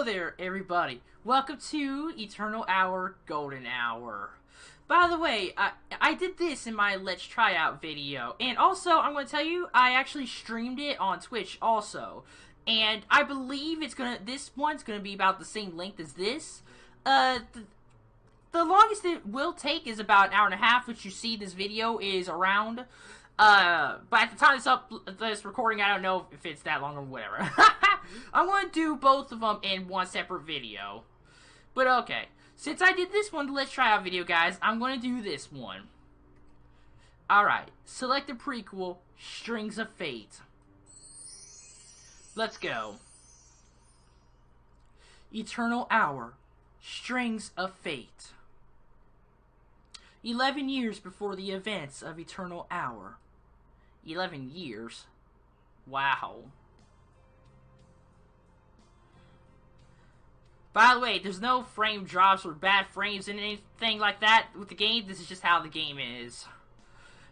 there, everybody. Welcome to Eternal Hour, Golden Hour. By the way, I did this in my Let's Try Out video. And also, I'm going to tell you, I actually streamed it on Twitch also. And I believe this one's going to be about the same length as this. The longest it will take is about an hour and a half, which you see this video is around. But at the time this recording, I don't know if it's that long or whatever. I'm going to do both of them in one separate video. But okay, since I did this one, the Let's Try Out video, guys, I'm going to do this one. Alright, select the prequel, Strings of Fate. Let's go. Eternal Hour, Strings of Fate. 11 years before the events of Eternal Hour. 11 years? Wow. By the way, there's no frame drops or bad frames and anything like that with the game. This is just how the game is.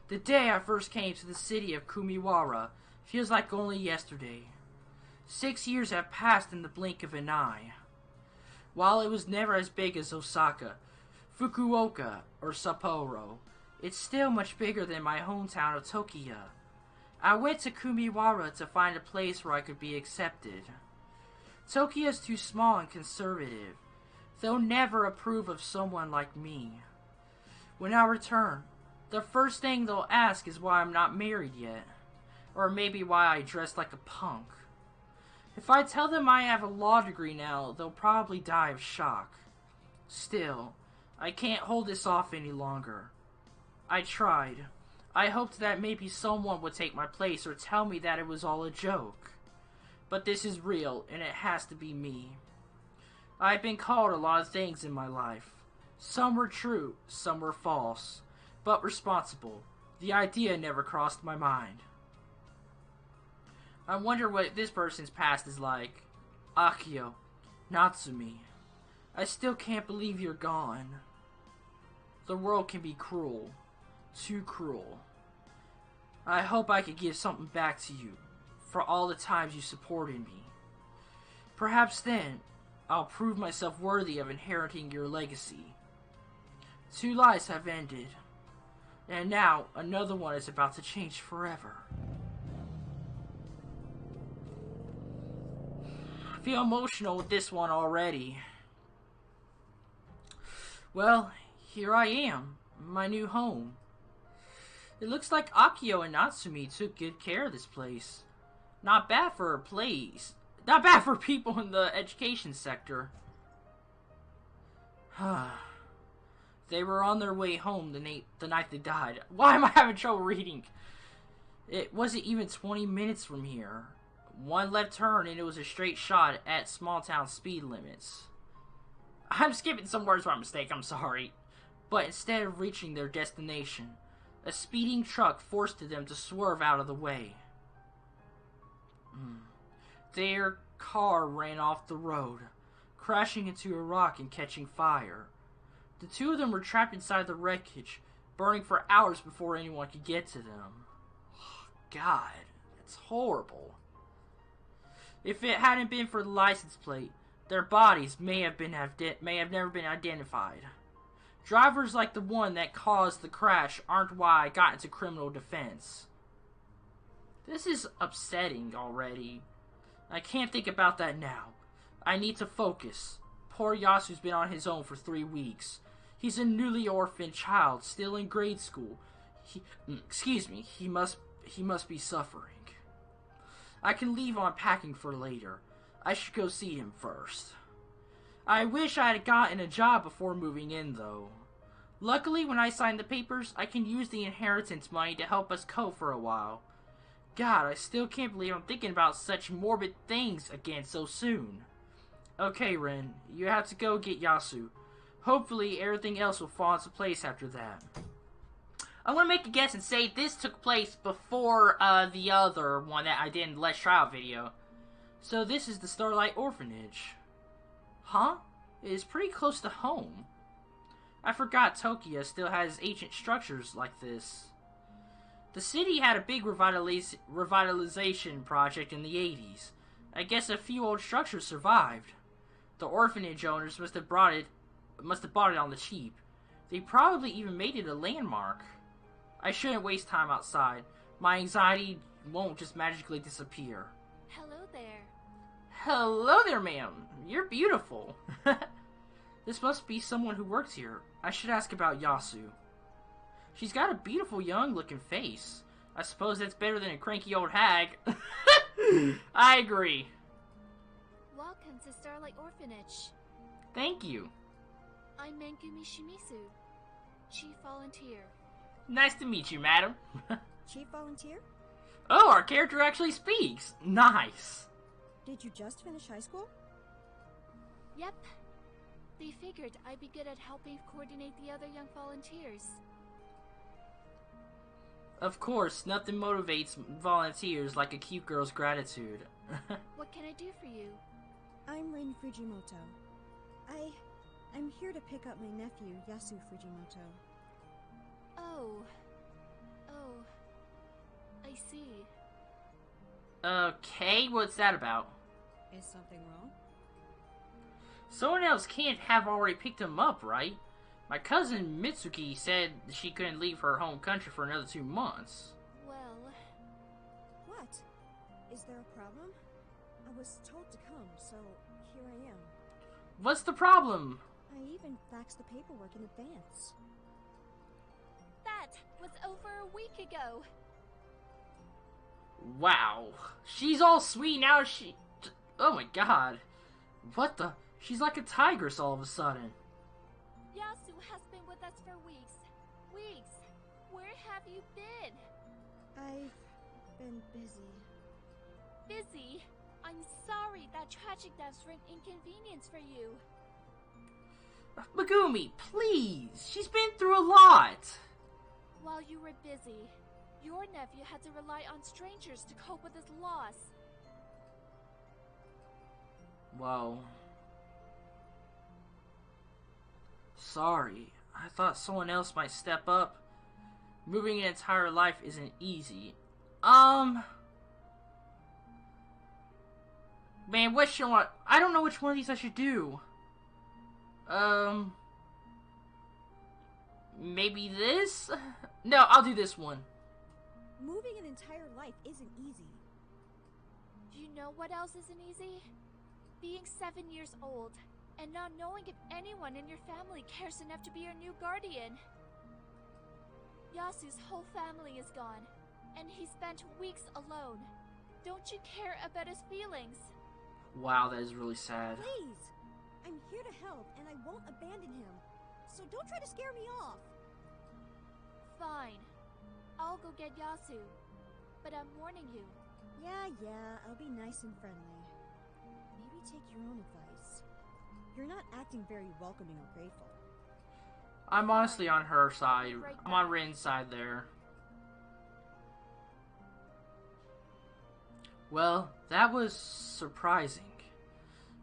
The day I first came to the city of Kumiwara feels like only yesterday. 6 years have passed in the blink of an eye. While it was never as big as Osaka, Fukuoka, or Sapporo, it's still much bigger than my hometown of Tokyo. I went to Kumiwara to find a place where I could be accepted. Tokyo's too small and conservative. They'll never approve of someone like me. When I return, the first thing they'll ask is why I'm not married yet. Or maybe why I dress like a punk. If I tell them I have a law degree now, they'll probably die of shock. Still, I can't hold this off any longer. I tried. I hoped that maybe someone would take my place or tell me that it was all a joke. But this is real, and it has to be me. I've been called a lot of things in my life. Some were true, some were false, but responsible. The idea never crossed my mind. I wonder what this person's past is like. Akio, Natsumi. I still can't believe you're gone. The world can be cruel. Too cruel. I hope I could give something back to you for all the times you supported me. Perhaps then, I'll prove myself worthy of inheriting your legacy. 2 lives have ended, and now another one is about to change forever. I feel emotional with this one already. Well, here I am, my new home. It looks like Akio and Natsumi took good care of this place. Not bad for a place. Not bad for people in the education sector. They were on their way home the night they died. Why am I having trouble reading? It wasn't even 20 minutes from here. One left turn and it was a straight shot at small town speed limits. I'm skipping some words by mistake, I'm sorry. But instead of reaching their destination, a speeding truck forced them to swerve out of the way. Their car ran off the road, crashing into a rock and catching fire. The 2 of them were trapped inside the wreckage, burning for hours before anyone could get to them. God, that's horrible. If it hadn't been for the license plate, their bodies may have never been identified. Drivers like the one that caused the crash aren't why I got into criminal defense. This is upsetting already. I can't think about that now. I need to focus. Poor Yasu's been on his own for 3 weeks. He's a newly orphaned child, still in grade school. He must be suffering. I can leave on packing for later. I should go see him first. I wish I had gotten a job before moving in, though. Luckily, when I sign the papers, I can use the inheritance money to help us cope for a while. God, I still can't believe I'm thinking about such morbid things again so soon. Okay, Ren, you have to go get Yasu. Hopefully, everything else will fall into place after that. I'm gonna make a guess and say this took place before the other one that I did in the Let's Try Out video. So this is the Starlight Orphanage. Huh? It is pretty close to home. I forgot Tokyo still has ancient structures like this. The city had a big revitalization project in the 80s. I guess a few old structures survived. The orphanage owners must have bought it on the cheap. They probably even made it a landmark. I shouldn't waste time outside. My anxiety won't just magically disappear. Hello there. Hello there, ma'am. You're beautiful. This must be someone who works here. I should ask about Yasu. She's got a beautiful young-looking face. I suppose that's better than a cranky old hag. I agree. Welcome to Starlight Orphanage. Thank you. I'm Megumi Shimizu, Chief Volunteer. Nice to meet you, madam. Chief Volunteer? Oh, our character actually speaks. Nice. Did you just finish high school? Yep. They figured I'd be good at helping coordinate the other young volunteers. Of course, nothing motivates volunteers like a cute girl's gratitude. What can I do for you? I'm Rin Fujimoto. I'm here to pick up my nephew, Yasu Fujimoto. Oh, I see. Okay, what's that about? Is something wrong? Someone else can't have already picked him up, right? My cousin Mitsuki said she couldn't leave her home country for another 2 months. Well... What? Is there a problem? I was told to come, so here I am. What's the problem? I even faxed the paperwork in advance. That was over a week ago. Wow. She's all sweet now. Oh my god. What the? She's like a tigress all of a sudden. Yasu has been with us for weeks. Weeks. Where have you been? I've been busy. Busy? I'm sorry that tragic deaths were an inconvenience for you. Megumi, please. She's been through a lot. While you were busy, your nephew had to rely on strangers to cope with his loss. Whoa. Sorry. I thought someone else might step up. Moving an entire life isn't easy. Man, what should I don't know which one of these I should do. Maybe this? No, I'll do this one. Moving an entire life isn't easy. Do you know what else isn't easy? Being 7 years old and not knowing if anyone in your family cares enough to be your new guardian. Yasu's whole family is gone, and he spent weeks alone. Don't you care about his feelings? Wow, that is really sad. Please! I'm here to help, and I won't abandon him. So don't try to scare me off. Fine. I'll go get Yasu. But I'm warning you. Yeah, I'll be nice and friendly. Maybe take your own advice. You're not acting very welcoming or grateful. I'm honestly on her side. I'm on Rin's side there. Well, that was surprising.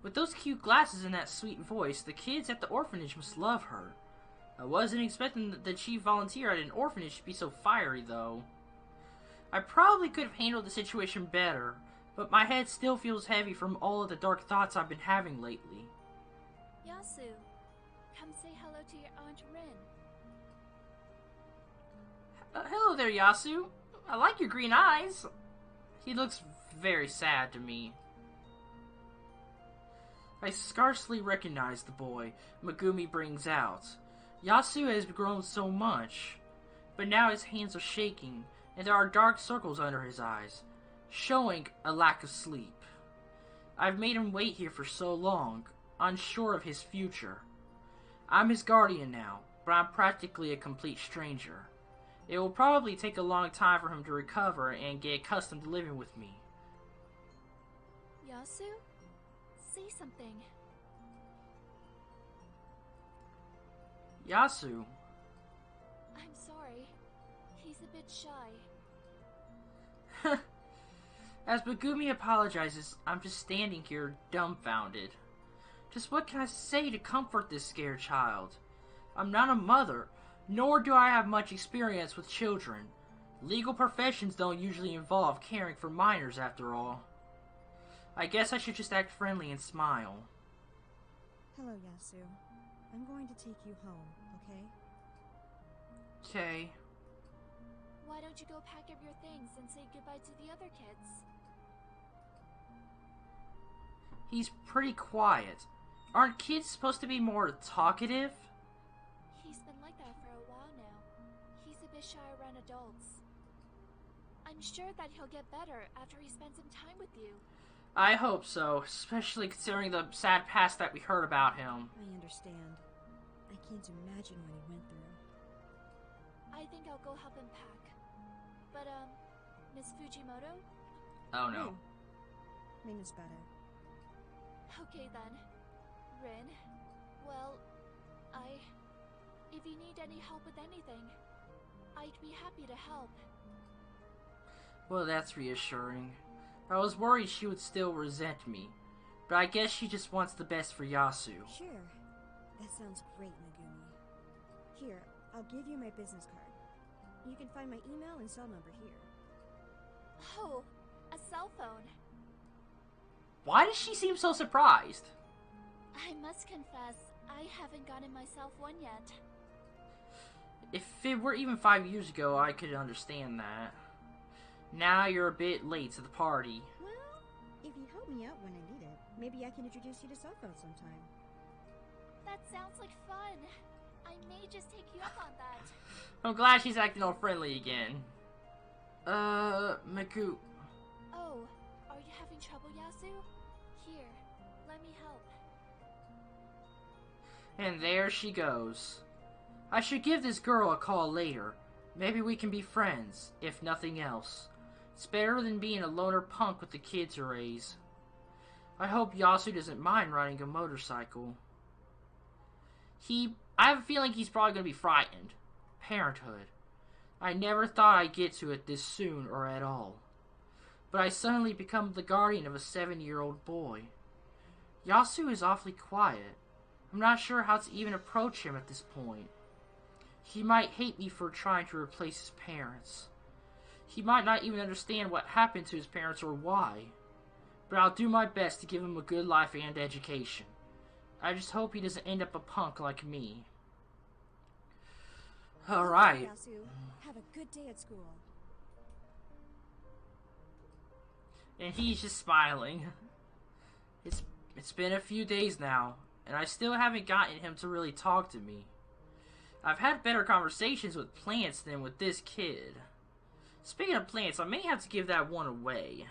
With those cute glasses and that sweet voice, the kids at the orphanage must love her. I wasn't expecting the chief volunteer at an orphanage to be so fiery, though. I probably could have handled the situation better, but my head still feels heavy from all of the dark thoughts I've been having lately. Yasu, come say hello to your Aunt Rin. Hello there, Yasu. I like your green eyes. He looks very sad to me. I scarcely recognize the boy Megumi brings out. Yasu has grown so much, but now his hands are shaking, and there are dark circles under his eyes, showing a lack of sleep. I've made him wait here for so long, unsure of his future. I'm his guardian now, but I'm practically a complete stranger. It will probably take a long time for him to recover and get accustomed to living with me. Yasu? Say something. Yasu. I'm sorry. He's a bit shy. As Megumi apologizes, I'm just standing here dumbfounded. Just what can I say to comfort this scared child? I'm not a mother, nor do I have much experience with children. Legal professions don't usually involve caring for minors after all. I guess I should just act friendly and smile. Hello, Yasu. I'm going to take you home, okay? Okay. Why don't you go pack up your things and say goodbye to the other kids? He's pretty quiet. Aren't kids supposed to be more talkative? He's been like that for a while now. He's a bit shy around adults. I'm sure that he'll get better after he spends some time with you. I hope so, especially considering the sad past that we heard about him. I understand. I can't imagine what he went through. I think I'll go help him pack. But, Miss Fujimoto? Oh no. Rin is better. Okay then. Rin, well, if you need any help with anything, I'd be happy to help. Well, that's reassuring. I was worried she would still resent me, but I guess she just wants the best for Yasu. Sure. That sounds great, Megumi. Here, I'll give you my business card. You can find my email and cell number here. Oh, a cell phone. Why does she seem so surprised? I must confess, I haven't gotten myself one yet. If it were even 5 years ago, I could understand that. Now you're a bit late to the party. Well, if you help me out when I need it, maybe I can introduce you to cell phones sometime. That sounds like fun. I may just take you up on that. I'm glad she's acting all friendly again. Miku. Oh, are you having trouble, Yasu? Here, let me help. And there she goes. I should give this girl a call later. Maybe we can be friends, if nothing else. It's better than being a loner punk with the kids to raise. I hope Yasu doesn't mind riding a motorcycle. I have a feeling he's probably going to be frightened. Parenthood. I never thought I'd get to it this soon or at all. But I suddenly become the guardian of a 7-year-old boy. Yasu is awfully quiet. I'm not sure how to even approach him at this point. He might hate me for trying to replace his parents. He might not even understand what happened to his parents or why. But I'll do my best to give him a good life and education. I just hope he doesn't end up a punk like me. Alright. Yasu, have a good day at school. And he's just smiling. It's been a few days now, and I still haven't gotten him to really talk to me. I've had better conversations with plants than with this kid. Speaking of plants, I may have to give that one away.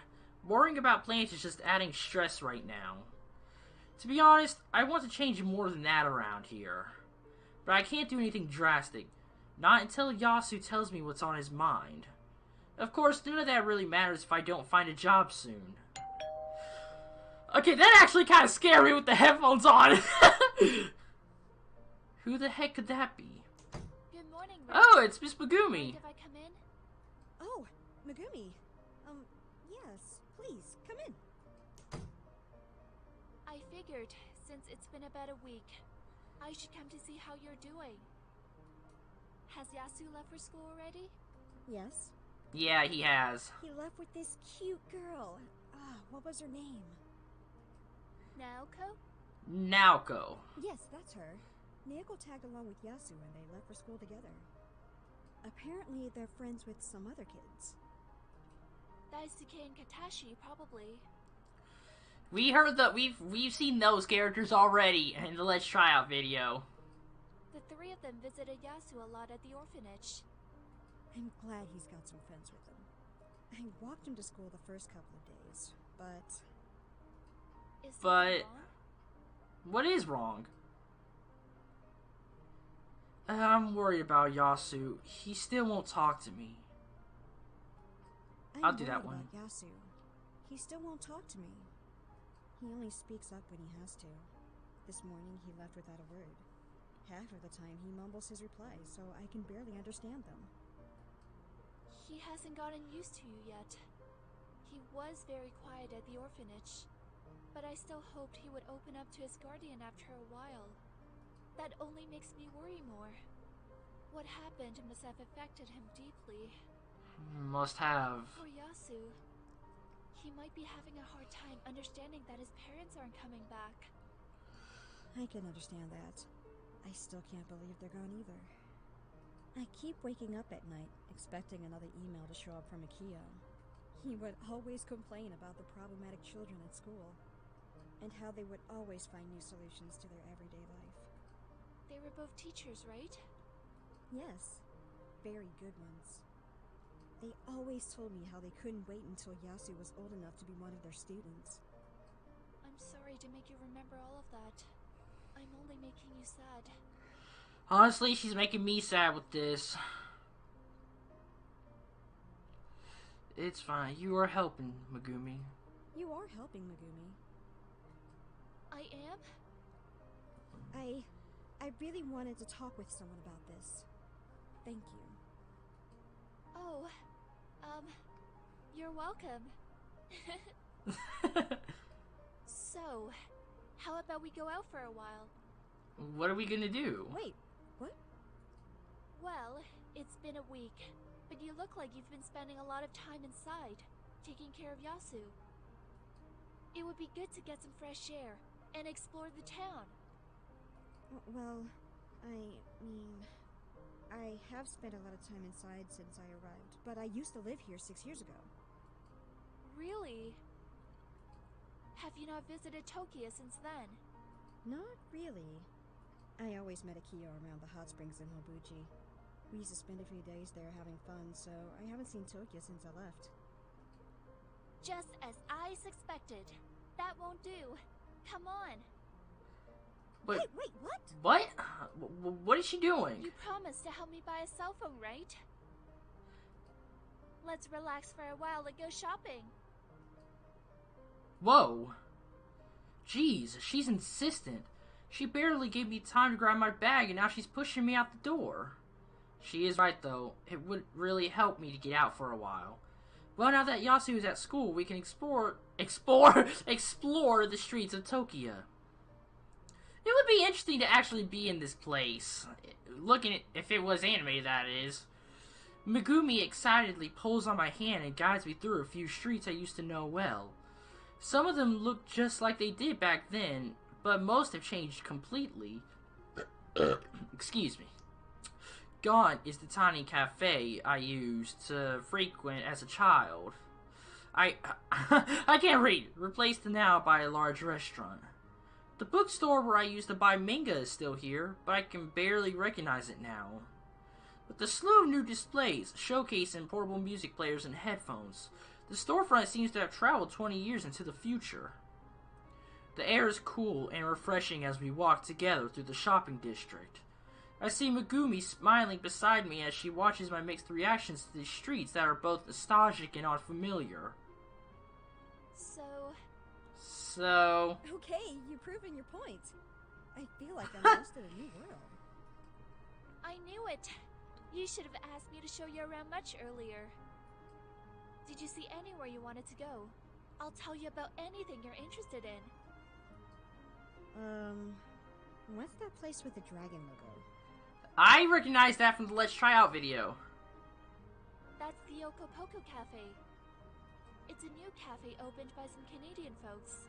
Worrying about plants is just adding stress right now. To be honest, I want to change more than that around here. But I can't do anything drastic. Not until Yasu tells me what's on his mind. Of course, none of that really matters if I don't find a job soon. Okay, that actually kind of scared me with the headphones on. Who the heck could that be? Good morning, Rin. Oh, it's Miss Megumi. Mind if I come in? Oh, Megumi. Yes, please, come in. I figured, since it's been about a week, I should come to see how you're doing. Has Yasu left for school already? Yes. Yeah, he has. He left with this cute girl. What was her name? Naoko? Naoko. Yes, that's her. Naoko tagged along with Yasu and they left for school together. Apparently, they're friends with some other kids. Daisuke and Katashi, probably. We heard that we've seen those characters already in the Let's Try Out video. The three of them visited Yasu a lot at the orphanage. I'm glad he's got some friends with him. I walked him to school the first couple of days, but... Is something wrong? What is wrong? I'm worried about Yasu. He still won't talk to me. I'll do that one. About Yasu. He still won't talk to me. He only speaks up when he has to. This morning he left without a word. Half of the time he mumbles his replies, so I can barely understand them. He hasn't gotten used to you yet. He was very quiet at the orphanage, but I still hoped he would open up to his guardian after a while. That only makes me worry more. What happened must have affected him deeply. Must have. For Yasu, he might be having a hard time understanding that his parents aren't coming back. I can understand that. I still can't believe they're gone either. I keep waking up at night, expecting another email to show up from Akio. He would always complain about the problematic children at school, and how they would always find new solutions to their everyday life. They were both teachers, right? Yes, very good ones. They always told me how they couldn't wait until Yasu was old enough to be one of their students. I'm sorry to make you remember all of that. I'm only making you sad. Honestly, she's making me sad with this. It's fine. You are helping, Megumi. You are helping, Megumi. I am? I really wanted to talk with someone about this. Thank you. Oh, you're welcome. So, how about we go out for a while? What are we gonna do? Wait, what? Well, it's been a week, but you look like you've been spending a lot of time inside, taking care of Yasu. It would be good to get some fresh air and explore the town. Well, I have spent a lot of time inside since I arrived, but I used to live here 6 years ago. Really? Have you not visited Tokyo since then? Not really. I always met Akio around the hot springs in Hobuchi. We used to spend a few days there having fun, so I haven't seen Tokyo since I left. Just as I suspected. That won't do. Come on. Wait, Wait, what? what? What is she doing? You promised to help me buy a cell phone, right? Let's relax for a while and go shopping. Whoa. Jeez, she's insistent. She barely gave me time to grab my bag and now she's pushing me out the door. She is right though. It would really help me to get out for a while. Well, now that Yasu is at school, we can explore the streets of Tokyo. It would be interesting to actually be in this place. Looking at if it was animated, that is. Megumi excitedly pulls on my hand and guides me through a few streets I used to know well. Some of them look just like they did back then, but most have changed completely. Excuse me. Gone is the tiny cafe I used to frequent as a child. I can't read. Replaced now by a large restaurant. The bookstore where I used to buy manga is still here, but I can barely recognize it now. With the slew of new displays, showcasing portable music players and headphones, the storefront seems to have traveled 20 years into the future. The air is cool and refreshing as we walk together through the shopping district. I see Megumi smiling beside me as she watches my mixed reactions to these streets that are both nostalgic and unfamiliar. So... Okay, you've proven your point. I feel like I'm lost in a new world. I knew it. You should have asked me to show you around much earlier. Did you see anywhere you wanted to go? I'll tell you about anything you're interested in. What's that place with the dragon logo? I recognize that from the Let's Try Out video. That's the Okopoko Cafe. It's a new cafe opened by some Canadian folks.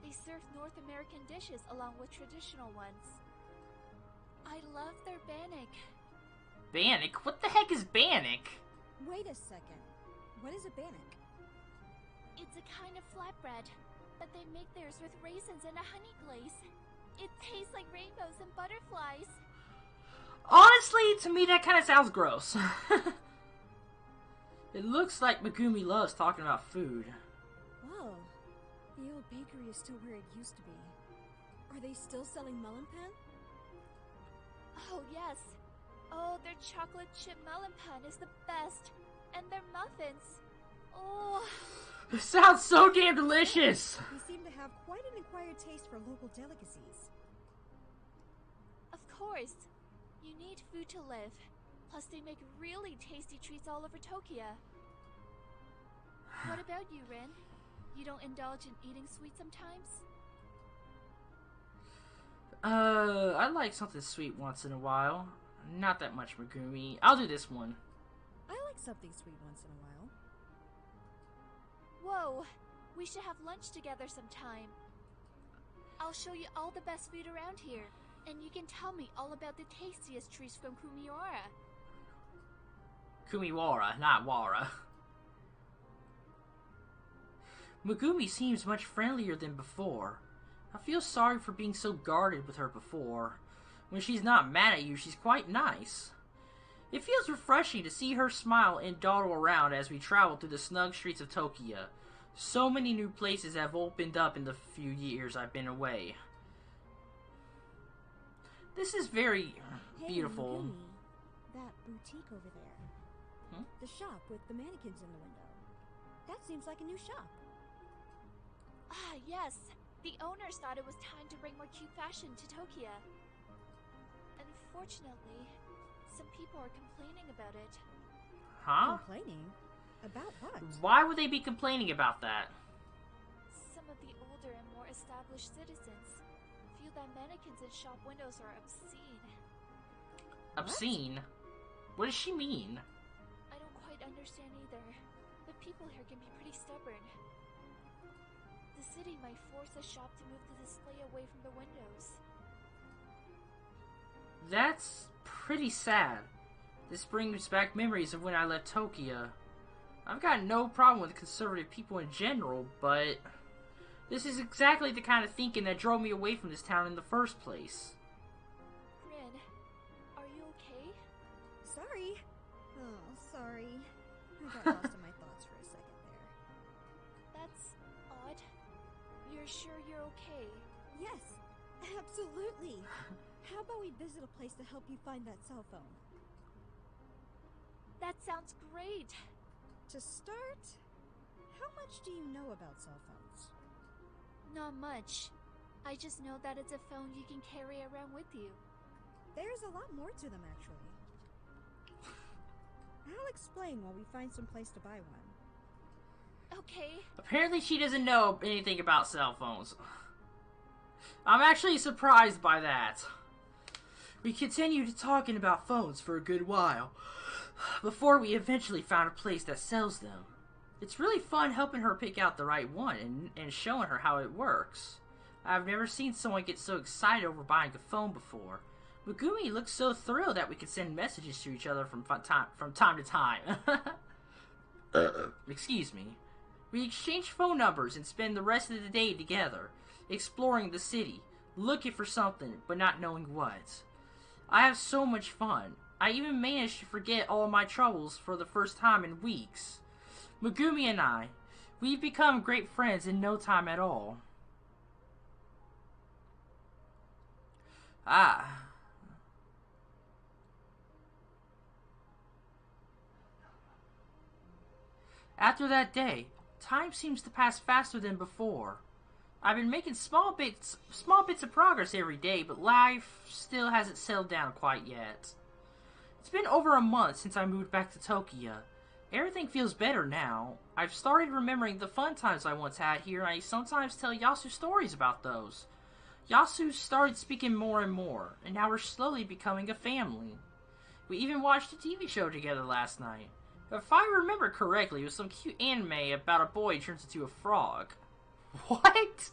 They serve North American dishes along with traditional ones. I love their bannock. Bannock? What the heck is bannock? Wait a second. What is a bannock? It's a kind of flatbread, but they make theirs with raisins and a honey glaze. It tastes like rainbows and butterflies. Honestly, to me that kind of sounds gross. It looks like Megumi loves talking about food. Wow, the old bakery is still where it used to be. Are they still selling melon pan? Oh yes. Oh, their chocolate chip melon pan is the best. And their muffins. Oh. It sounds so damn delicious. They seem to have quite an acquired taste for local delicacies. Of course. You need food to live. Plus they make really tasty treats all over Tokyo. What about you, Rin? You don't indulge in eating sweets sometimes? I like something sweet once in a while. Not that much, Megumi. I'll do this one. I like something sweet once in a while. Whoa! We should have lunch together sometime. I'll show you all the best food around here, and you can tell me all about the tastiest trees from Kumiwara. Kumiwara, not Wara. Megumi seems much friendlier than before. I feel sorry for being so guarded with her before. When she's not mad at you, she's quite nice. It feels refreshing to see her smile and dawdle around as we travel through the snug streets of Tokyo. So many new places have opened up in the few years I've been away. This is very beautiful. Megumi, that boutique over there. Hmm? The shop with the mannequins in the window. That seems like a new shop. Ah, yes. The owners thought it was time to bring more cute fashion to Tokyo. Unfortunately, some people are complaining about it. Huh? Complaining? About what? Why would they be complaining about that? Some of the older and more established citizens feel that mannequins in shop windows are obscene. Obscene? What does she mean? I don't quite understand either, but people here can be pretty stubborn. The city might force the shop to move the display away from the windows. That's pretty sad. This brings back memories of when I left Tokyo. I've got no problem with conservative people in general, but this is exactly the kind of thinking that drove me away from this town in the first place. Rin, are you okay? Sorry. Oh, sorry. I got lost in my thoughts for a second there. That's odd. You're sure you're okay? Yes, absolutely. How about we visit a place to help you find that cell phone? That sounds great. To start, how much do you know about cell phones? Not much. I just know that it's a phone you can carry around with you. There's a lot more to them, actually. I'll explain while we find some place to buy one. Okay. Apparently she doesn't know anything about cell phones. I'm actually surprised by that. We continued talking about phones for a good while, before we eventually found a place that sells them. It's really fun helping her pick out the right one and showing her how it works. I've never seen someone get so excited over buying a phone before. Megumi looks so thrilled that we could send messages to each other from time to time. Excuse me. We exchange phone numbers and spend the rest of the day together, exploring the city, looking for something, but not knowing what. I have so much fun. I even managed to forget all my troubles for the first time in weeks. Megumi and I, we've become great friends in no time at all. Ah. After that day, time seems to pass faster than before. I've been making small bits of progress every day, but life still hasn't settled down quite yet. It's been over a month since I moved back to Tokyo. Everything feels better now. I've started remembering the fun times I once had here, and I sometimes tell Yasu stories about those. Yasu started speaking more and more, and now we're slowly becoming a family. We even watched a TV show together last night. If I remember correctly, it was some cute anime about a boy who turns into a frog. What?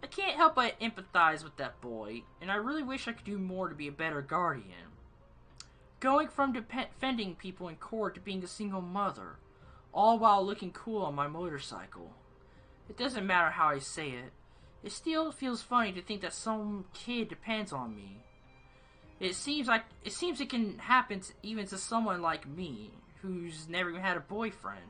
I can't help but empathize with that boy, and I really wish I could do more to be a better guardian. Going from defending people in court to being a single mother, all while looking cool on my motorcycle. It doesn't matter how I say it. It still feels funny to think that some kid depends on me. It seems it can happen even to someone like me, who's never even had a boyfriend.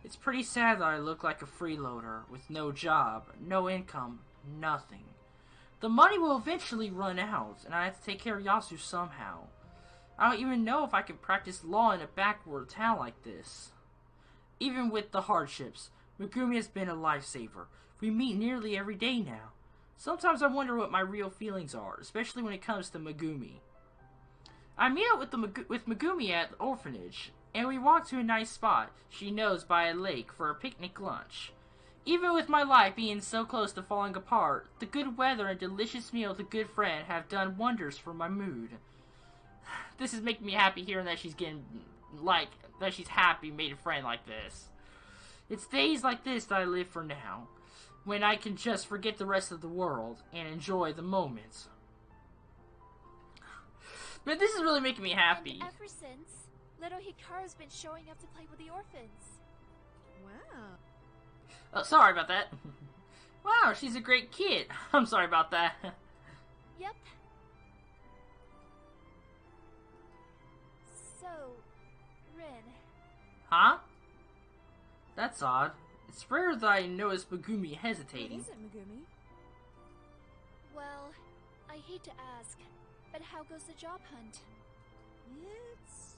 It's pretty sad that I look like a freeloader with no job, no income, nothing. The money will eventually run out, and I have to take care of Yasu somehow. I don't even know if I can practice law in a backward town like this. Even with the hardships, Megumi has been a lifesaver. We meet nearly every day now. Sometimes I wonder what my real feelings are, especially when it comes to Megumi. I meet up with Megumi at the orphanage, and we walk to a nice spot she knows by a lake for a picnic lunch. Even with my life being so close to falling apart, the good weather and delicious meal with a good friend have done wonders for my mood. This is making me happy hearing that she's happy made a friend like this. It's days like this that I live for now. when I can just forget the rest of the world and enjoy the moment. But this is really making me happy. And ever since, little Hikaru's been showing up to play with the orphans. Wow. Oh, sorry about that. Wow, she's a great kid. I'm sorry about that. Yep. So, Rin. Huh? That's odd. It's rare that I notice Megumi What hesitating. is it, Megumi? Well, I hate to ask, but how goes the job hunt? It's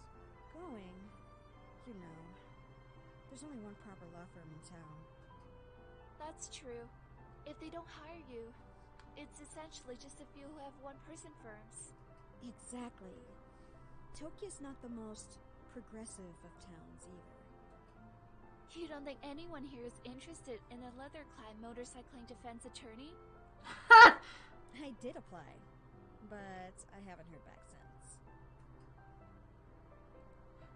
going. You know, there's only one proper law firm in town. That's true. If they don't hire you, it's essentially just a few who have one-person firms. Exactly. Tokyo's not the most progressive of towns either. You don't think anyone here is interested in a leather-clad motorcycling defense attorney? I did apply, but I haven't heard back since.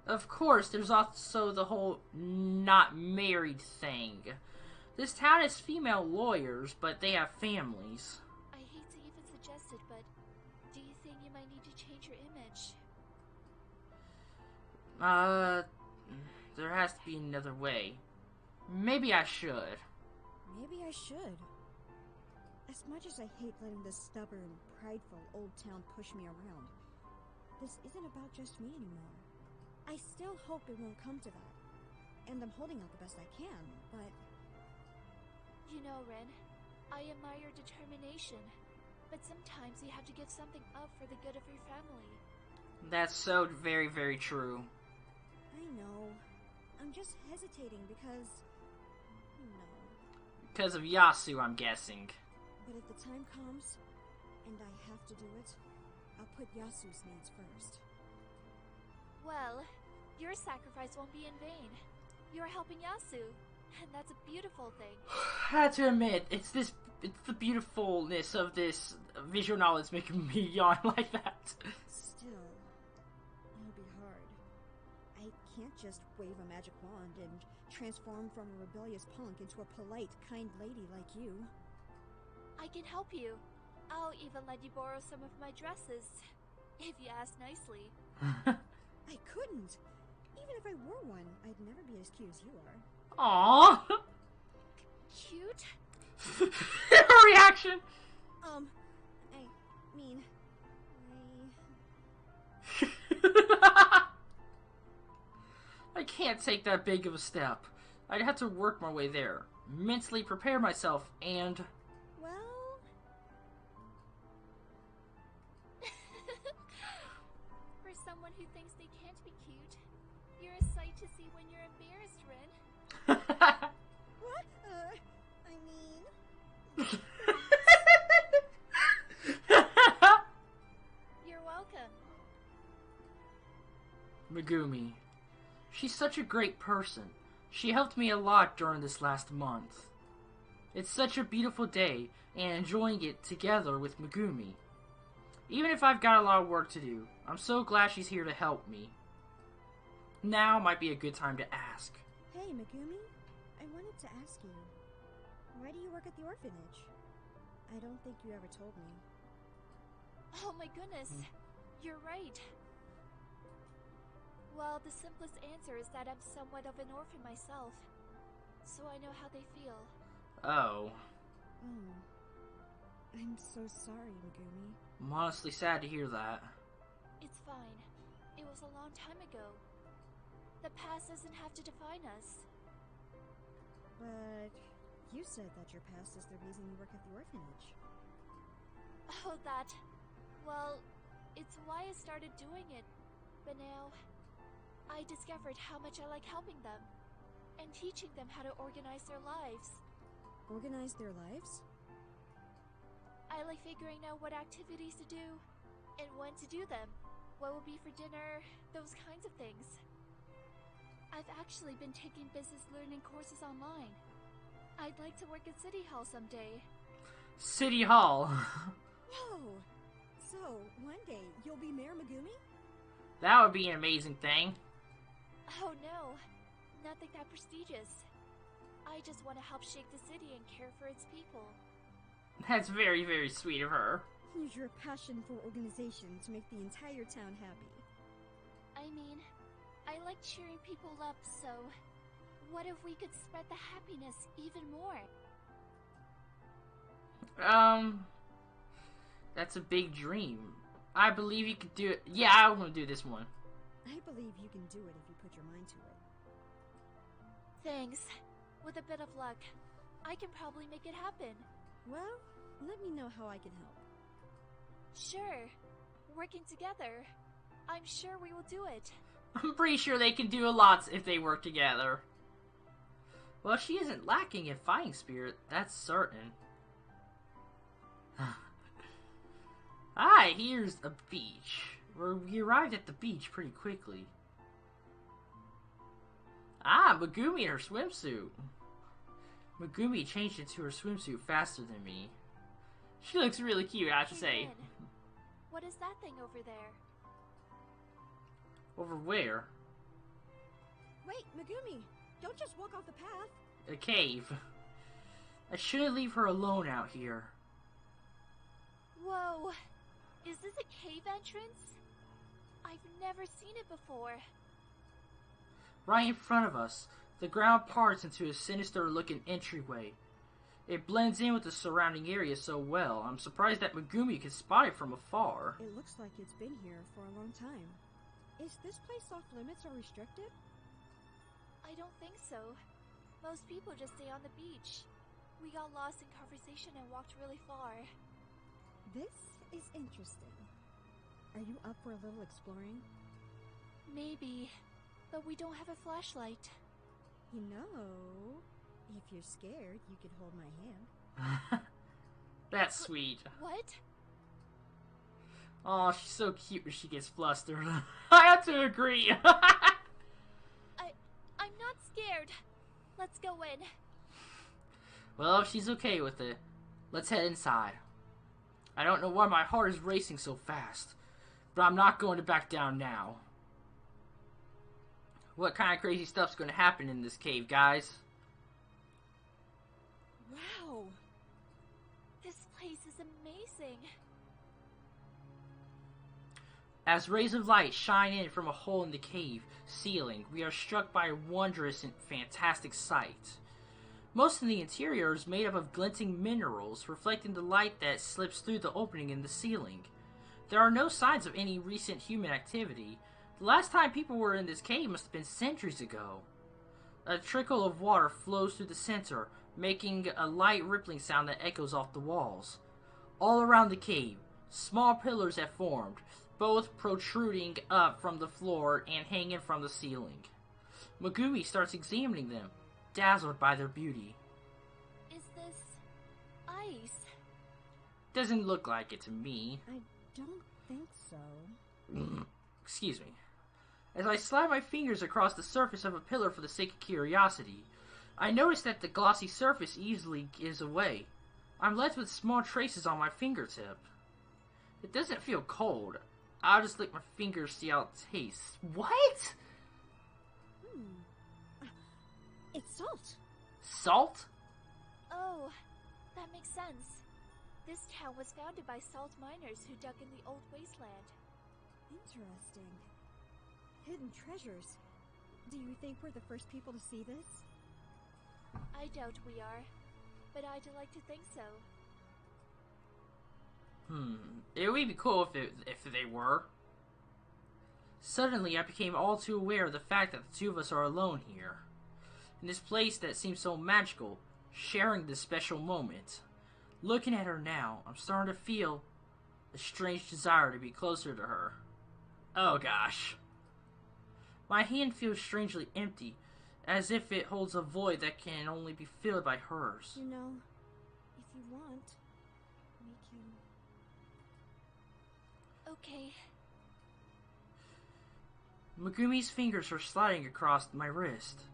Of course, there's also the whole not married thing. This town has female lawyers, but they have families. I hate to even suggest it, but do you think you might need to change your image? There has to be another way. Maybe I should. Maybe I should. As much as I hate letting this stubborn, prideful old town push me around, this isn't about just me anymore. I still hope it won't come to that. And I'm holding out the best I can, but... You know, Rin, I admire your determination, but sometimes you have to give something up for the good of your family. That's so very, very true. I know. I'm just hesitating because... you know. Because of Yasu, I'm guessing. But if the time comes, and I have to do it, I'll put Yasu's needs first. Well, your sacrifice won't be in vain. You're helping Yasu, and that's a beautiful thing. I have to admit, it's the beautifulness of this visual novel that's making me yawn like that. Still, it'll be hard. I can't just wave a magic wand and transform from a rebellious punk into a polite, kind lady like you. I can help you. I'll even let you borrow some of my dresses, if you ask nicely. I couldn't. Even if I wore one, I'd never be as cute as you are. Aww. Cute? Her reaction. I mean, I can't take that big of a step. I'd have to work my way there, mentally prepare myself, and... well... For someone who thinks they can't be cute, you're a sight to see when you're embarrassed, Rin. What? I mean... You're welcome. Megumi. She's such a great person. She helped me a lot during this last month. It's such a beautiful day, and enjoying it together with Megumi. Even if I've got a lot of work to do, I'm so glad she's here to help me. Now might be a good time to ask. Hey, Megumi. I wanted to ask you, why do you work at the orphanage? I don't think you ever told me. Oh my goodness, you're right. Well, the simplest answer is that I'm somewhat of an orphan myself, so I know how they feel. Oh. Oh. I'm so sorry, Megumi. I'm honestly sad to hear that. It's fine. It was a long time ago. The past doesn't have to define us. But you said that your past is the reason you work at the orphanage. Oh, that. Well, it's why I started doing it. But now, I discovered how much I like helping them and teaching them how to organize their lives. Organize their lives? I like figuring out what activities to do and when to do them, what will be for dinner, those kinds of things. I've actually been taking business learning courses online. I'd like to work at City Hall someday. City Hall. Whoa! So, one day, you'll be Mayor Megumi? That would be an amazing thing. Oh no, nothing that prestigious. I just want to help shape the city and care for its people. That's very, very sweet of her. Use your passion for organization to make the entire town happy. I mean, I like cheering people up, so what if we could spread the happiness even more? That's a big dream. I believe you could do it. Yeah, I'm gonna do this one. I believe you can do it if you put your mind to it. Thanks. With a bit of luck, I can probably make it happen. Well, let me know how I can help. Sure. Working together, I'm sure we will do it. I'm pretty sure they can do a lot if they work together. Well, she isn't lacking in fighting spirit, that's certain. Here's a beach. We arrived at the beach pretty quickly. Megumi in her swimsuit. Megumi changed into her swimsuit faster than me. She looks really cute, I have to say. Rin, what is that thing over there? Over where? Wait, Megumi! Don't just walk off the path! A cave. I shouldn't leave her alone out here. Whoa! Is this a cave entrance? I've never seen it before. Right in front of us, the ground parts into a sinister-looking entryway. It blends in with the surrounding area so well, I'm surprised that Megumi could spot it from afar. It looks like it's been here for a long time. Is this place off limits or restricted? I don't think so. Most people just stay on the beach. We got lost in conversation and walked really far. This is interesting. Are you up for a little exploring? Maybe, but we don't have a flashlight. You know, if you're scared, you could hold my hand. That's sweet. What? Oh, she's so cute when she gets flustered. I have to agree. I'm not scared. Let's go in. Well, if she's okay with it, let's head inside. I don't know why my heart is racing so fast, but I'm not going to back down now. What kind of crazy stuff's going to happen in this cave, guys? Wow. This place is amazing. As rays of light shine in from a hole in the cave ceiling, we are struck by a wondrous and fantastic sight. Most of the interior is made up of glinting minerals, reflecting the light that slips through the opening in the ceiling. There are no signs of any recent human activity. The last time people were in this cave must have been centuries ago. A trickle of water flows through the center, making a light rippling sound that echoes off the walls. All around the cave, small pillars have formed, both protruding up from the floor and hanging from the ceiling. Megumi starts examining them, dazzled by their beauty. Is this ice? Doesn't look like it to me. I don't think so. Excuse me. As I slide my fingers across the surface of a pillar for the sake of curiosity, I notice that the glossy surface easily gives away. I'm left with small traces on my fingertip. It doesn't feel cold. I'll just lick my fingers, see how it tastes. What? It's salt. Salt? Oh, that makes sense. This town was founded by salt miners who dug in the old wasteland. Interesting. Hidden treasures. Do you think we're the first people to see this? I doubt we are, but I'd like to think so. It would be cool if they were. Suddenly, I became all too aware of the fact that the two of us are alone here. In this place that seems so magical, sharing this special moment. Looking at her now, I'm starting to feel a strange desire to be closer to her. Oh gosh. My hand feels strangely empty, as if it holds a void that can only be filled by hers. You know, if you want, we can... Okay. Megumi's fingers are sliding across my wrist.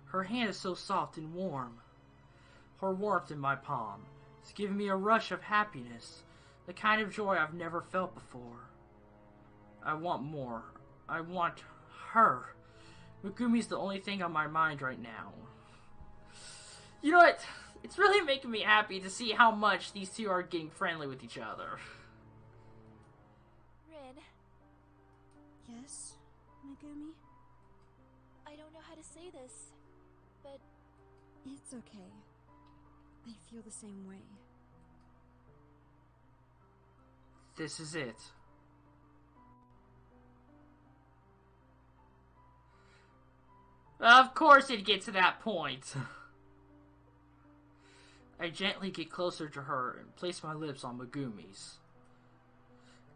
Her hand is so soft and warm. Her warmth in my palm is giving me a rush of happiness, the kind of joy I've never felt before. I want more. I want her. Megumi's the only thing on my mind right now. You know what? It's really making me happy to see how much these two are getting friendly with each other. Rin, Yes, Megumi? I don't know how to say this, but It's okay. I feel the same way. This is it. Of course it'd get to that point. I gently get closer to her and place my lips on Megumi's.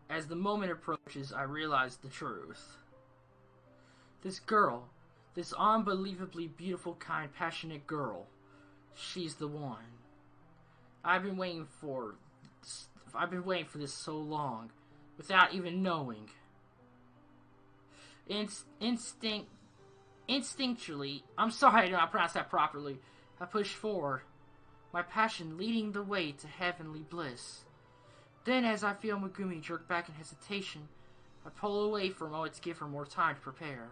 As the moment approaches, I realize the truth. This girl, this unbelievably beautiful, kind, passionate girl, she's the one. I've been waiting for this so long, without even knowing. Instinctually, I'm sorry I did not pronounce that properly, I push forward, my passion leading the way to heavenly bliss. Then, as I feel Megumi jerk back in hesitation, I pull away for a moment to give her more time to prepare.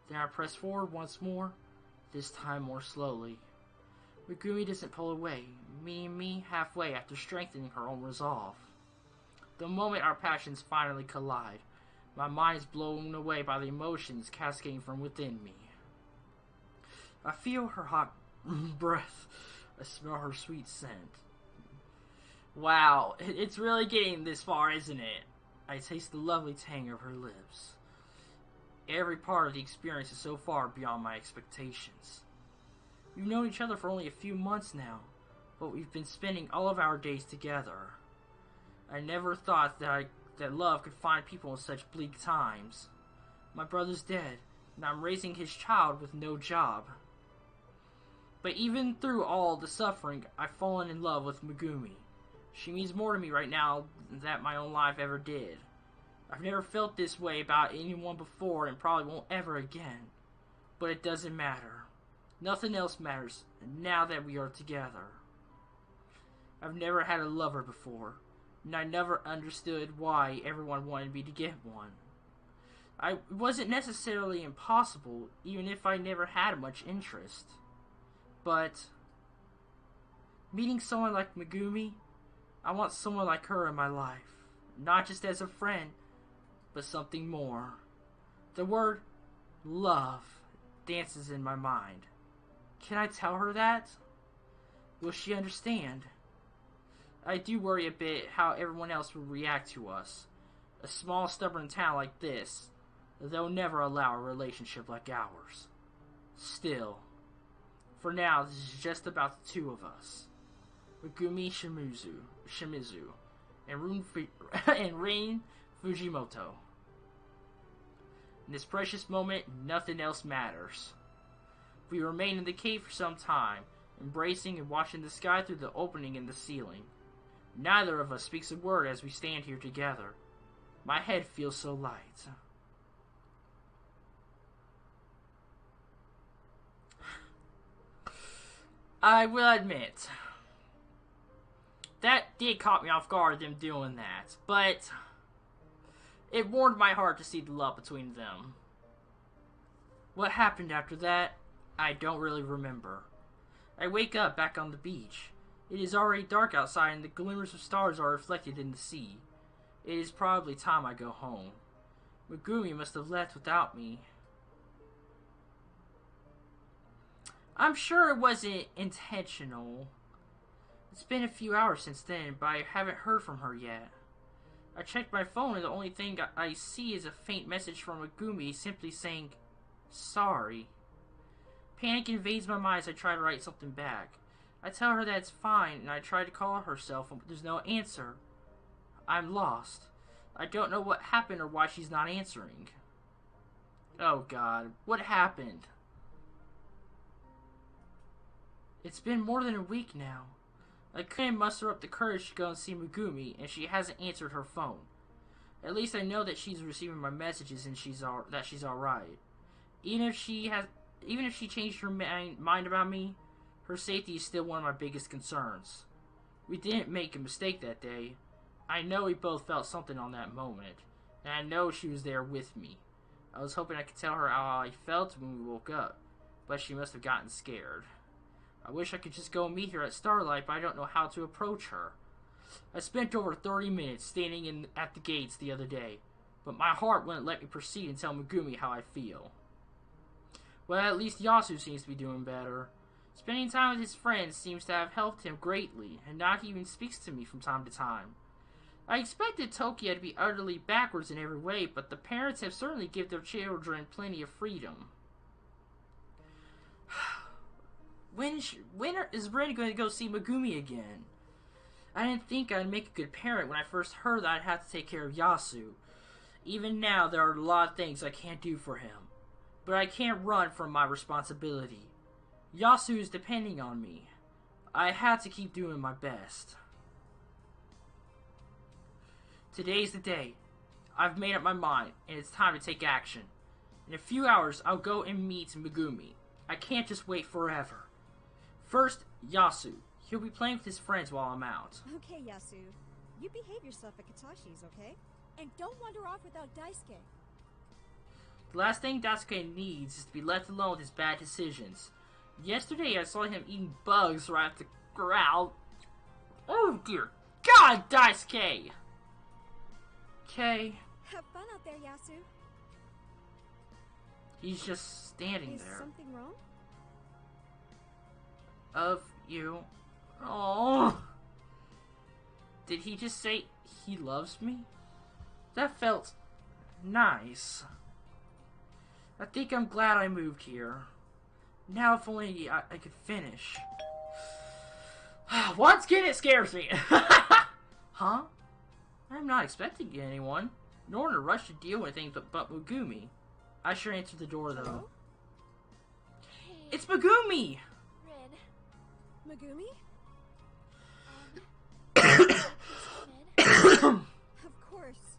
Then I press forward once more, this time more slowly. Megumi doesn't pull away, meeting me halfway after strengthening her own resolve. The moment our passions finally collide, my mind is blown away by the emotions cascading from within me. I feel her hot breath. I smell her sweet scent. Wow, it's really getting this far, isn't it? I taste the lovely tang of her lips. Every part of the experience is so far beyond my expectations. We've known each other for only a few months now, but we've been spending all of our days together. I never thought that love could find people in such bleak times. My brother's dead, and I'm raising his child with no job. But even through all the suffering, I've fallen in love with Megumi. She means more to me right now than my own life ever did. I've never felt this way about anyone before and probably won't ever again. But it doesn't matter. Nothing else matters now that we are together. I've never had a lover before, and I never understood why everyone wanted me to get one. It wasn't necessarily impossible, even if I never had much interest. But meeting someone like Megumi, I want someone like her in my life. Not just as a friend, but something more. The word love dances in my mind. Can I tell her that? Will she understand? I do worry a bit how everyone else will react to us. A small, stubborn town like this, they'll never allow a relationship like ours. Still, for now, this is just about the two of us. Megumi Shimizu, and Rin Fujimoto. In this precious moment, nothing else matters. We remain in the cave for some time, embracing and watching the sky through the opening in the ceiling. Neither of us speaks a word as we stand here together. My head feels so light. I will admit, that did caught me off guard, them doing that, but it warmed my heart to see the love between them. What happened after that, I don't really remember. I wake up back on the beach. It is already dark outside and the glimmers of stars are reflected in the sea. It is probably time I go home. Megumi must have left without me. I'm sure it wasn't intentional. It's been a few hours since then, but I haven't heard from her yet. I checked my phone and the only thing I see is a faint message from Megumi simply saying, sorry. Panic invades my mind as I try to write something back. I tell her that it's fine, and I try to call her cell phone, but there's no answer. I'm lost. I don't know what happened or why she's not answering. Oh God, what happened? It's been more than a week now. I couldn't muster up the courage to go and see Megumi, and she hasn't answered her phone. At least I know that she's receiving my messages and that she's alright. Even if she changed her mind about me, her safety is still one of my biggest concerns. We didn't make a mistake that day. I know we both felt something on that moment, and I know she was there with me. I was hoping I could tell her how I felt when we woke up, but she must have gotten scared. I wish I could just go meet her at Starlight, but I don't know how to approach her. I spent over 30 minutes standing at the gates the other day, but my heart wouldn't let me proceed and tell Megumi how I feel. Well, at least Yasu seems to be doing better. Spending time with his friends seems to have helped him greatly, and now he even speaks to me from time to time. I expected Tokia to be utterly backwards in every way, but the parents have certainly given their children plenty of freedom. When is Ren going to go see Megumi again? I didn't think I'd make a good parent when I first heard that I'd have to take care of Yasu. Even now, there are a lot of things I can't do for him. But I can't run from my responsibility. Yasu is depending on me. I had to keep doing my best. Today's the day. I've made up my mind, and it's time to take action. In a few hours, I'll go and meet Megumi. I can't just wait forever. First, Yasu. He'll be playing with his friends while I'm out. Okay, Yasu. You behave yourself at Katashi's, okay? And don't wander off without Daisuke. The last thing Daisuke needs is to be left alone with his bad decisions. Yesterday, I saw him eating bugs right at the growl. Oh dear God, Daisuke! Okay. Have fun out there, Yasu. He's just standing Is there. something wrong? Of you. Oh. Did he just say he loves me? That felt nice. I think I'm glad I moved here. Now if only I could finish. Once again it scares me. Huh? I'm not expecting anyone, nor in a rush to deal with anything but Megumi. I sure answered the door though. Hello? Hey, It's Megumi! Ren. Megumi? Please come in. Of course.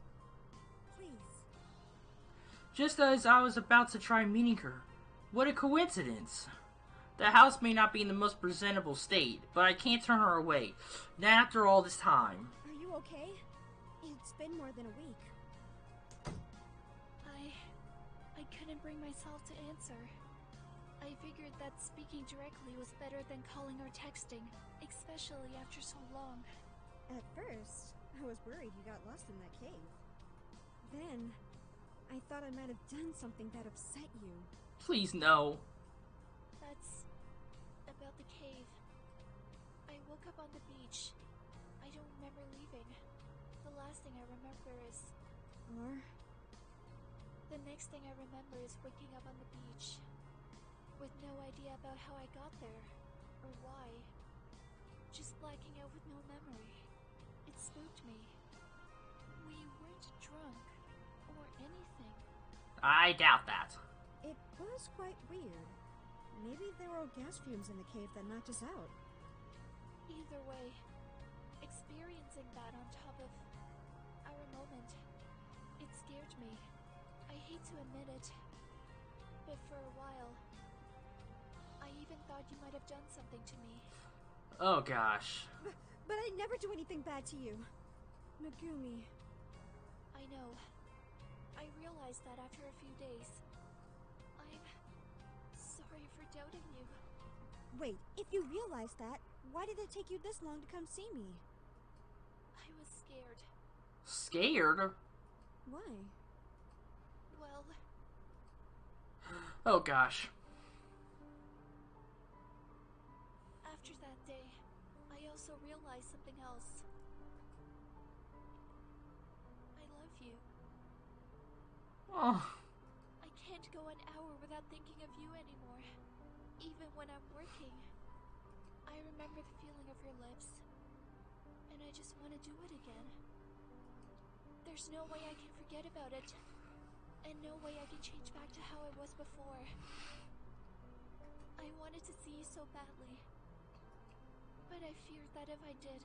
Please. Just as I was about to try meeting her. What a coincidence. The house may not be in the most presentable state, but I can't turn her away. Not after all this time. Are you okay? It's been more than a week. I couldn't bring myself to answer. I figured that speaking directly was better than calling or texting, especially after so long. At first, I was worried you got lost in that cave. Then, I thought I might have done something that upset you. Please no. That's about the cave. I woke up on the beach. I don't remember leaving. The last thing I remember is... Or, The next thing I remember is waking up on the beach, with no idea about how I got there, or why. Just blacking out with no memory. It spooked me. We weren't drunk, or anything. I doubt that. it was quite weird. Maybe there were gas fumes in the cave that knocked us out. Either way, experiencing that on top of our moment, it scared me. I hate to admit it, but for a while, I even thought you might have done something to me. Oh gosh. But I never do anything bad to you. Megumi. I know. I realized that after a few days. I'm sorry for doubting you. Wait, if you realized that, why did it take you this long to come see me? I was scared. Scared? Why? Well, Oh gosh. after that day, I also realized something else. I love you. Oh. I can't go an hour without thinking of you anymore. Even when I'm working. I remember the feeling of your lips. And I just want to do it again. There's no way I can forget about it. And no way I can change back to how I was before. I wanted to see you so badly. But I feared that if I did,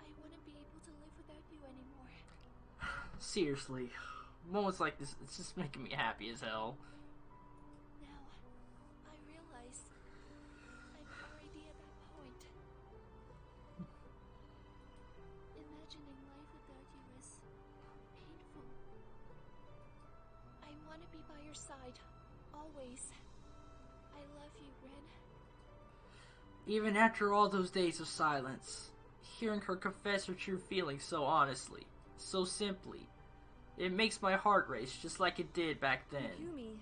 I wouldn't be able to live without you anymore. Seriously. Moments like this, it's just making me happy as hell. Now, I realize I'm already at that point. Imagining life without you is painful. I want to be by your side, always. I love you, Ren. Even after all those days of silence, hearing her confess her true feelings so honestly, so simply, it makes my heart race just like it did back then. Megumi,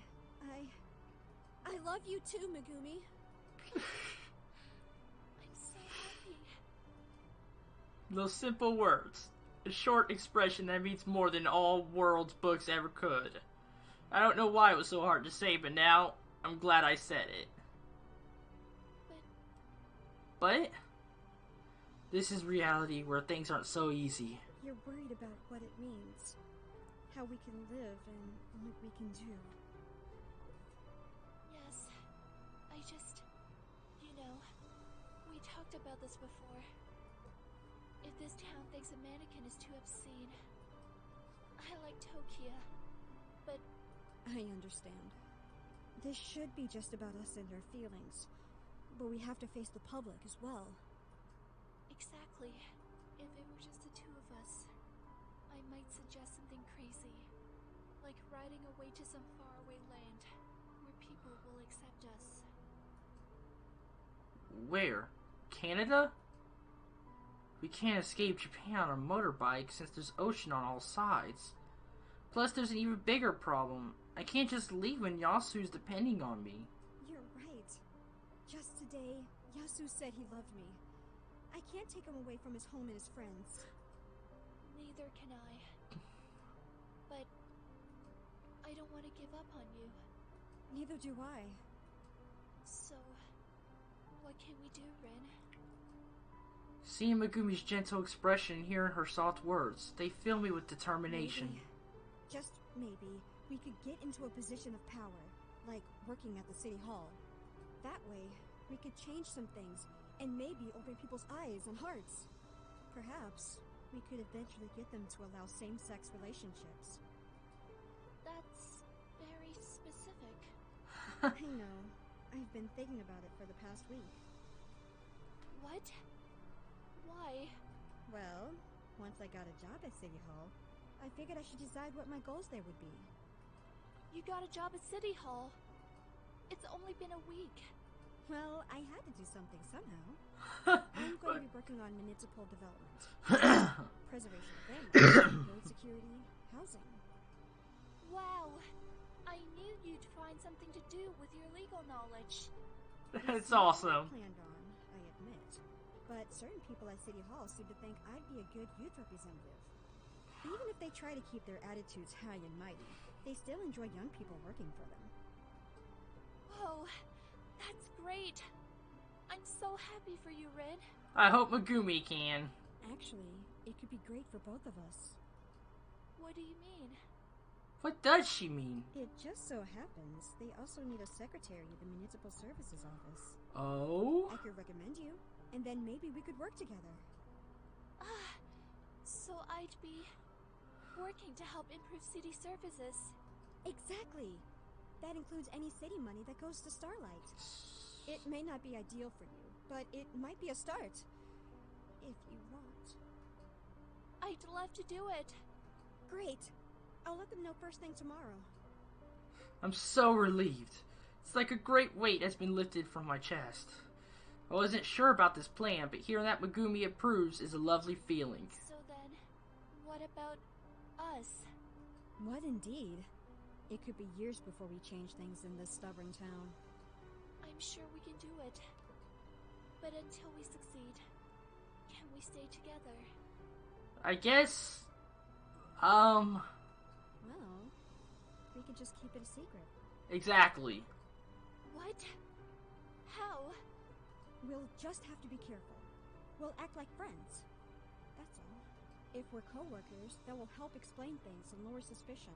I love you too, Megumi. I'm so happy. Those simple words, a short expression that means more than all world's books ever could. I don't know why it was so hard to say, but now I'm glad I said it. But this is reality where things aren't so easy. You're worried about what it means, how we can live, and what we can do. Yes, I just... You know, we talked about this before. If this town thinks a mannequin is too obscene, I like Tokia, but... I understand. This should be just about us and our feelings, but we have to face the public as well. Exactly. If it were just the two of us, I might suggest something crazy, like riding away to some faraway land where people will accept us. Where? Canada? We can't escape Japan on a motorbike since there's ocean on all sides. Plus, there's an even bigger problem. I can't just leave when Yasu's depending on me. You're right. Just today, Yasu said he loved me. I can't take him away from his home and his friends. Neither can I. But I don't want to give up on you. Neither do I. So, what can we do, Rin? Seeing Megumi's gentle expression and hearing her soft words, they fill me with determination. Maybe, just maybe, we could get into a position of power, like working at the city hall. That way, we could change some things, and maybe open people's eyes and hearts. Perhaps, we could eventually get them to allow same-sex relationships. That's very specific. I know. I've been thinking about it for the past week. What? Why? Well, once I got a job at City Hall, I figured I should decide what my goals there would be. You got a job at City Hall. It's only been a week. Well, I had to do something somehow. I'm going to be working on municipal development, preservation of landmarks, road security, housing. Wow. I knew you'd find something to do with your legal knowledge. That's awesome. Planned on, I admit. But certain people at City Hall seem to think I'd be a good youth representative. Even if they try to keep their attitudes high and mighty, they still enjoy young people working for them. Whoa, that's great. I'm so happy for you, Rin. I hope Megumi can. Actually, it could be great for both of us. What do you mean? What does she mean? It just so happens they also need a secretary at the Municipal Services Office. Oh? I could recommend you, and then maybe we could work together. So I'd be working to help improve city services. Exactly. That includes any city money that goes to Starlight. It may not be ideal for you, but it might be a start. If you want. I'd love to do it. Great. I'll let them know first thing tomorrow. I'm so relieved. It's like a great weight has been lifted from my chest. I wasn't sure about this plan, but hearing that Megumi approves is a lovely feeling. So then, what about us? What indeed? It could be years before we change things in this stubborn town. I'm sure we can do it. But until we succeed, can we stay together? I guess... Well, we could just keep it a secret. Exactly. What? How? We'll just have to be careful. We'll act like friends. That's all. If we're co-workers, that will help explain things and lower suspicion.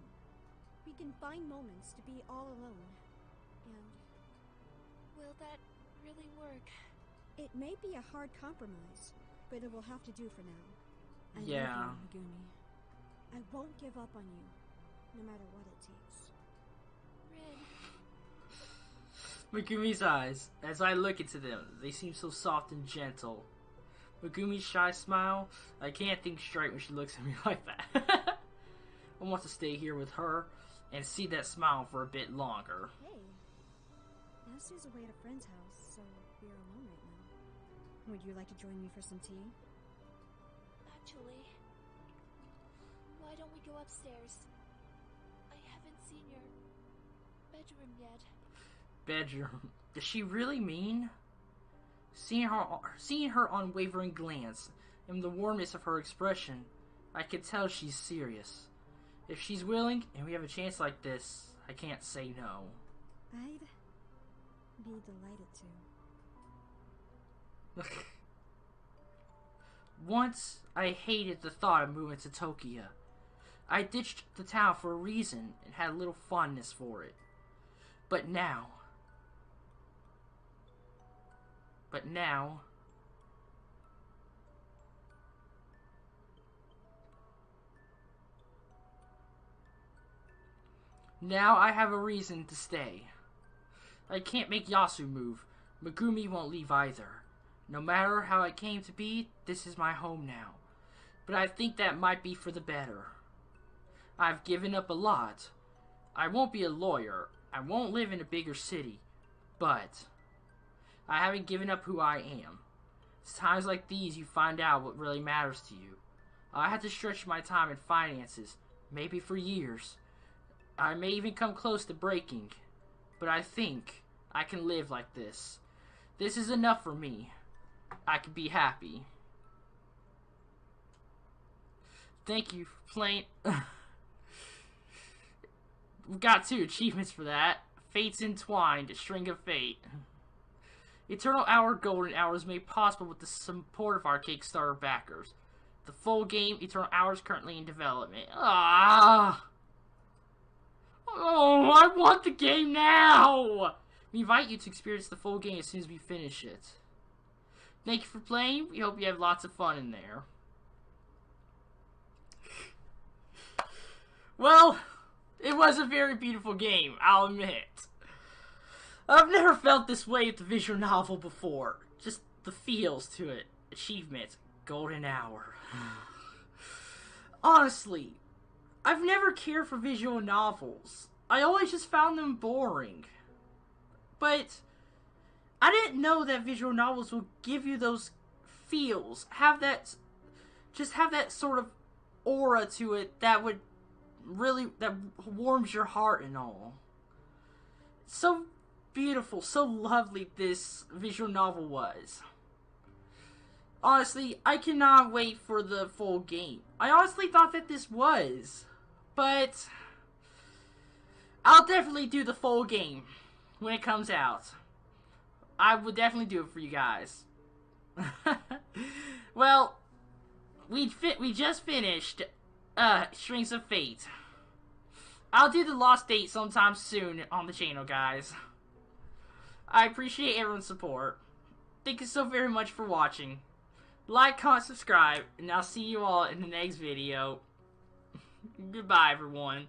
We can find moments to be all alone. And... will that really work? It may be a hard compromise, but it will have to do for now. I Yeah. love you, Megumi. I won't give up on you, no matter what it takes. Rin. Megumi's eyes, as I look into them, they seem so soft and gentle. Megumi's shy smile, I can't think straight when she looks at me like that. I want to stay here with her and see that smile for a bit longer. Hey, Yasu's away at a friend's house, so we're alone right now. Would you like to join me for some tea? Actually, why don't we go upstairs? I haven't seen your bedroom yet. Bedroom. Is she really mean? Seeing her unwavering glance and the warmness of her expression, I could tell she's serious. If she's willing and we have a chance like this, I can't say no. I'd be delighted to. Once, I hated the thought of moving to Tokyo. I ditched the town for a reason and had little fondness for it. But now... Now I have a reason to stay. I can't make Yasu move. Megumi won't leave either. No matter how it came to be, this is my home now. But I think that might be for the better. I've given up a lot. I won't be a lawyer. I won't live in a bigger city. But I haven't given up who I am. It's times like these you find out what really matters to you. I had to stretch my time and finances, maybe for years. I may even come close to breaking. But I think I can live like this. This is enough for me. I can be happy. Thank you for playing. We've got 2 achievements for that. Fates Entwined, a String of Fate. Eternal Hour Golden Hour is made possible with the support of our Kickstarter backers. The full game, Eternal Hour, is currently in development. Ah! Oh, I want the game now! We invite you to experience the full game as soon as we finish it. Thank you for playing. We hope you have lots of fun in there. Well, it was a very beautiful game, I'll admit. I've never felt this way with the visual novel before. Just the feels to it. Achievement. Golden Hour. Honestly, I've never cared for visual novels. I always just found them boring. But I didn't know that visual novels will give you those feels. Have that sort of aura to it that warms your heart and all. So beautiful, so lovely this visual novel was. Honestly, I cannot wait for the full game. I honestly thought that this was, but I'll definitely do the full game when it comes out. I would definitely do it for you guys. Well, we just finished Strings of Fate. I'll do the Lost Date sometime soon on the channel, guys. I appreciate everyone's support. Thank you so very much for watching. Like, comment, subscribe, and I'll see you all in the next video. Goodbye, everyone.